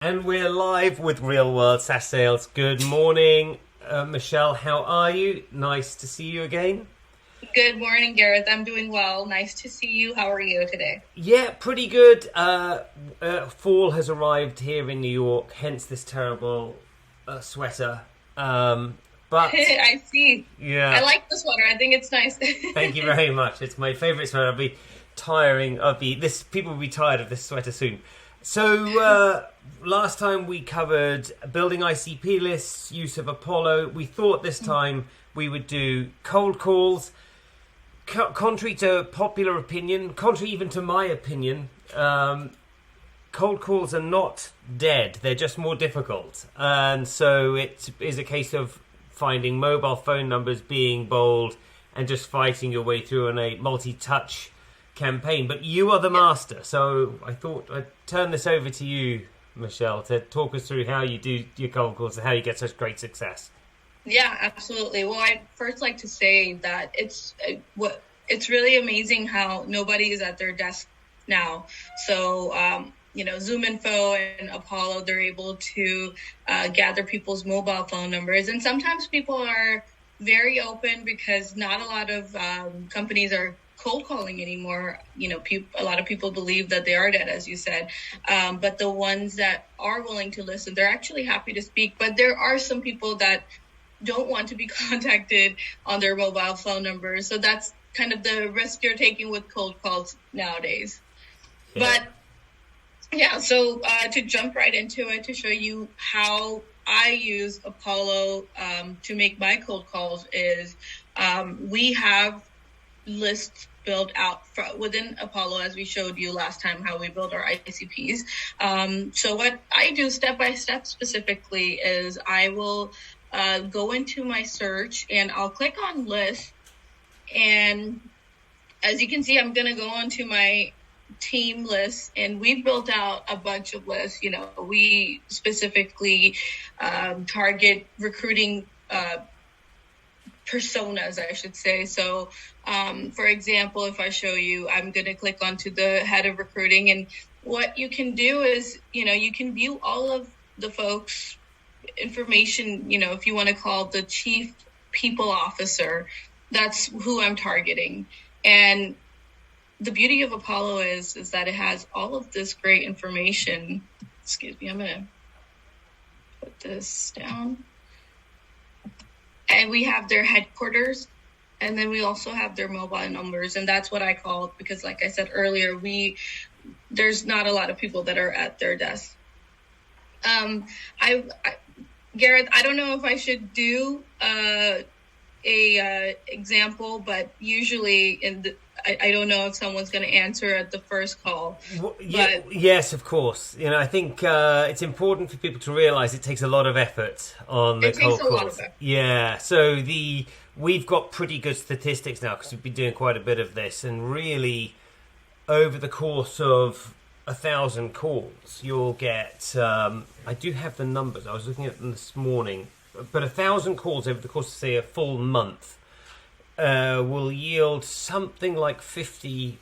And we're live with Real World SaaS Sales. Good morning, Michelle. How are you? Nice to see you again. Good morning, Gareth. I'm doing well. Nice to see you. How are you today? Yeah, pretty good. Fall has arrived here in New York, hence this terrible sweater. But I see. I yeah, like the sweater. I think it's nice. thank you very much. It's my favourite sweater. I'll be tiring of this. People will be tired of this sweater soon. So last time we covered building ICP lists, use of Apollo. We thought this time we would do cold calls. Contrary to popular opinion, contrary even to my opinion, cold calls are not dead. They're just more difficult. And so it is a case of finding mobile phone numbers, being bold, and just fighting your way through in a multi-touch campaign. But you are the master. So I thought I'd turn this over to you, Michelle, to talk us through how you do your cold calls and how you get such great success. Yeah, absolutely. Well, I'd first like to say that it's really amazing how nobody is at their desk now. So, ZoomInfo and Apollo, they're able to gather people's mobile phone numbers. And sometimes people are very open because not a lot of companies are cold calling anymore. A lot of people believe that they are dead, as you said. But the ones that are willing to listen, they're actually happy to speak. But there are some people that don't want to be contacted on their mobile phone numbers. So that's kind of the risk you're taking with cold calls nowadays. Yeah. But yeah, so to jump right into it, to show you how I use Apollo to make my cold calls is we have lists built out within Apollo, as we showed you last time how we build our ICPs. So what I do step by step specifically is I will go into my search and I'll click on list. And as you can see, I'm going to go onto my team list, and we built out a bunch of lists. We specifically target recruiting personas, I should say. So, for example, if I show you, I'm going to click onto the head of recruiting, and what you can do is, you can view all of the folks' information. If you want to call the chief people officer, that's who I'm targeting. And the beauty of Apollo is that it has all of this great information. Excuse me, I'm going to put this down. And we have their headquarters, and then we also have their mobile numbers. And that's what I call it because, like I said earlier, there's not a lot of people that are at their desk. Gareth, I don't know if I should do a example, but usually I don't know if someone's going to answer at the first call. Yes, of course. I think it's important for people to realise it takes a lot of effort on the cold calls. Lot of effort. Yeah, so we've got pretty good statistics now because we've been doing quite a bit of this, and really over the course of 1,000 calls, you'll get. I do have the numbers. I was looking at them this morning, but 1,000 calls over the course of say a full month. Will yield something like 50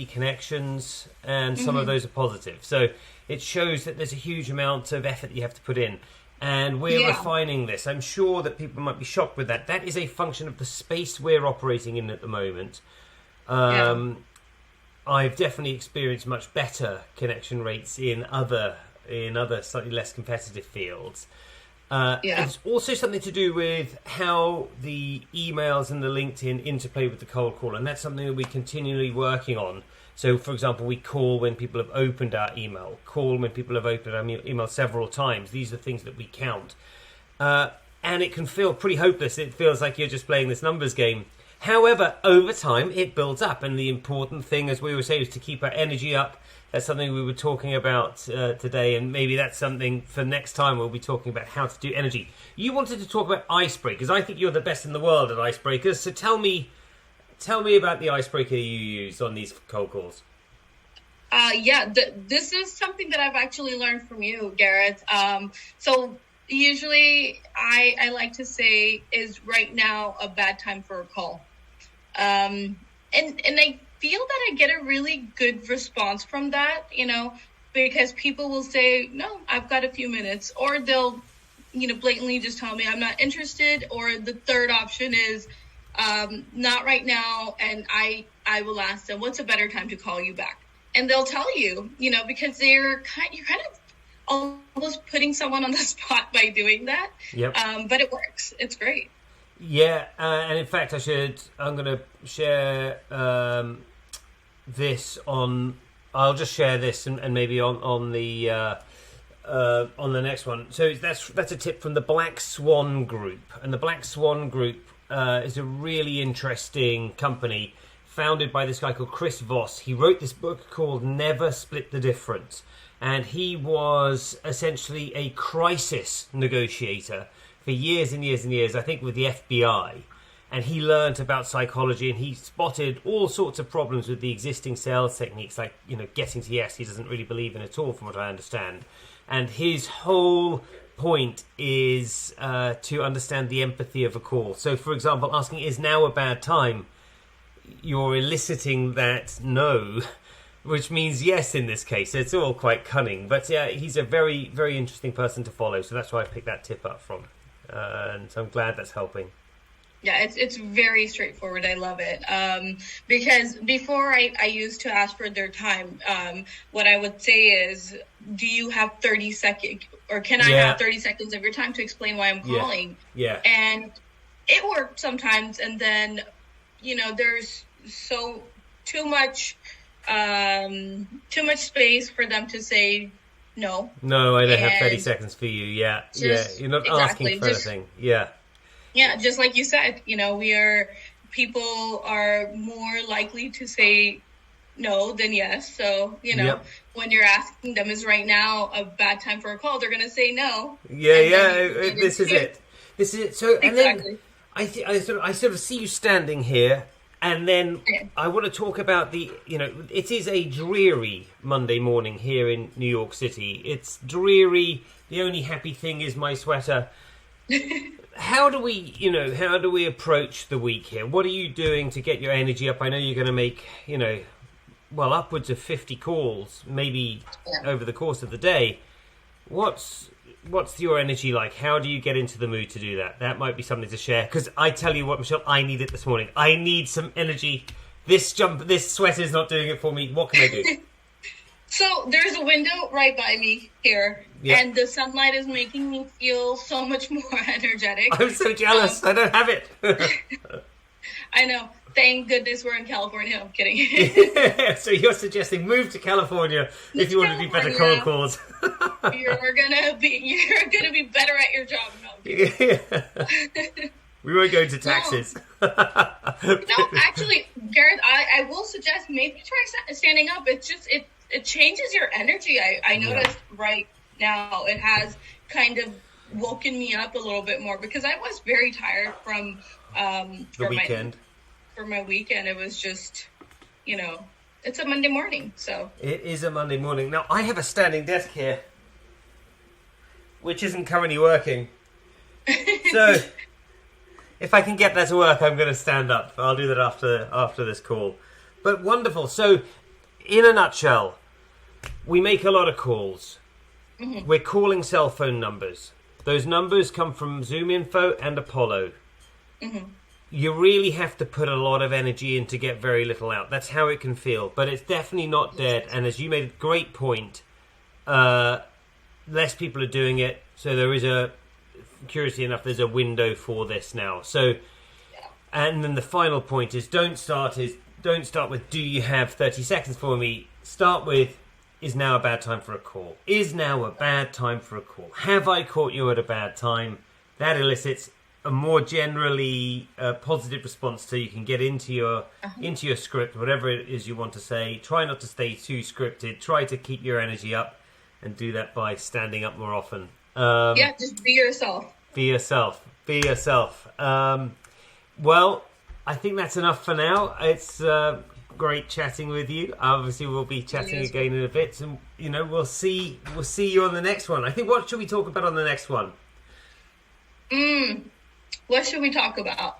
connections, and some of those are positive. So it shows that there's a huge amount of effort that you have to put in. And we're refining this. I'm sure that people might be shocked with that. That is a function of the space we're operating in at the moment. I've definitely experienced much better connection rates in other slightly less competitive fields. It's also something to do with how the emails and the LinkedIn interplay with the cold call, and that's something that we're continually working on. So, for example, we call when people have opened our email, call when people have opened our email several times. These are things that we count. And it can feel pretty hopeless. It feels like you're just playing this numbers game. However, over time, it builds up, and the important thing, as we were saying, is to keep our energy up. That's something we were talking about today, and maybe that's something for next time we'll be talking about how to do energy. You wanted to talk about icebreakers. I think you're the best in the world at icebreakers, so tell me about the icebreaker you use on these cold calls. This is something that I've actually learned from you, Gareth. So usually I like to say, is right now a bad time for a call? And I feel that I get a really good response from that. because people will say, no, I've got a few minutes, or they'll, blatantly just tell me I'm not interested. Or the third option is, not right now. And I will ask them, what's a better time to call you back? And they'll tell you, because you're kind of almost putting someone on the spot by doing that. Yep. But it works. It's great. Yeah. And in fact, I'm going to share this on, I'll just share this and maybe on the next one. So that's a tip from the Black Swan Group. And the Black Swan Group is a really interesting company founded by this guy called Chris Voss. He wrote this book called Never Split the Difference. And he was essentially a crisis negotiator for years and years and years, I think with the FBI. And he learned about psychology, and he spotted all sorts of problems with the existing sales techniques, like, getting to yes, he doesn't really believe in at all, from what I understand. And his whole point is to understand the empathy of a call. So, for example, asking, is now a bad time? You're eliciting that no, which means yes in this case. It's all quite cunning. But yeah, he's a very, very interesting person to follow. So that's why I picked that tip up from. And so I'm glad that's helping. Yeah, it's very straightforward. I love it. Because before I used to ask for their time, what I would say is, do you have 30 seconds, or can I have 30 seconds of your time to explain why I'm calling? Yeah. And it worked sometimes. And then, there's too much space for them to say no. No, I don't have 30 seconds for you. Yeah. You're not asking for anything. Yeah. Yeah, just like you said, people are more likely to say no than yes. So, when you're asking them, is right now a bad time for a call, they're going to say no. Yeah, this is it. This is it. So, and then I sort of see you standing here, and then I want to talk about it is a dreary Monday morning here in New York City. It's dreary. The only happy thing is my sweater. How do we approach the week here? What are you doing to get your energy up? I know you're going to make, upwards of 50 calls, maybe over the course of the day. What's your energy like? How do you get into the mood to do that? That might be something to share. Because I tell you what, Michelle, I need it this morning. I need some energy. This sweater is not doing it for me. What can I do? So there's a window right by me here, and the sunlight is making me feel so much more energetic. I'm so jealous. I don't have it. I know. Thank goodness we're in California. I'm kidding. So you're suggesting move to California if you want to do better cold calls. You're gonna be better at your job. No, we won't go into taxes. No, actually, Gareth, I will suggest maybe try standing up. It changes your energy. I noticed right now it has kind of woken me up a little bit more, because I was very tired from the weekend. For my weekend, it was just, it's a Monday morning, so. It is a Monday morning. Now, I have a standing desk here, which isn't currently working. So, if I can get that to work, I'm going to stand up. I'll do that after this call. But wonderful. So, in a nutshell, we make a lot of calls. Mm-hmm. We're calling cell phone numbers. Those numbers come from ZoomInfo and Apollo. Mm-hmm. You really have to put a lot of energy in to get very little out. That's how it can feel. But it's definitely not dead. And as you made a great point, less people are doing it. So there is curiously enough, there's a window for this now. So, and then the final point is don't start with, do you have 30 seconds for me? Start with, is now a bad time for a call? Is now a bad time for a call? Have I caught you at a bad time? That elicits a more generally positive response, so you can get into your script, whatever it is you want to say. Try not to stay too scripted. Try to keep your energy up, and do that by standing up more often. Just be yourself. Be yourself. Well, I think that's enough for now. It's great chatting with you. Obviously, we'll be chatting again in a bit, and we'll see you on the next one. I think, what should we talk about on the next one? What should we talk about?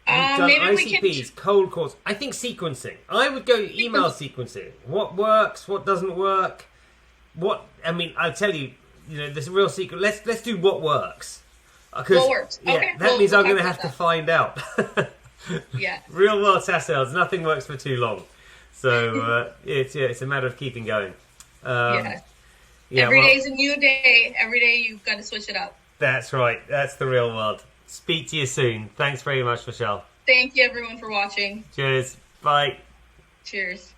Maybe ICPs, cold calls. I think sequencing. I would go email sequencing. What works? What doesn't work? I'll tell you, there's a real secret. Let's do what works. What works? Okay. That means I'm going to have to find out. Yeah. Real world SaaS sales, nothing works for too long. So it's a matter of keeping going. Every day is a new day. Every day you've got to switch it up. That's right. That's the real world. Speak to you soon. Thanks very much, Michelle. Thank you, everyone, for watching. Cheers. Bye. Cheers.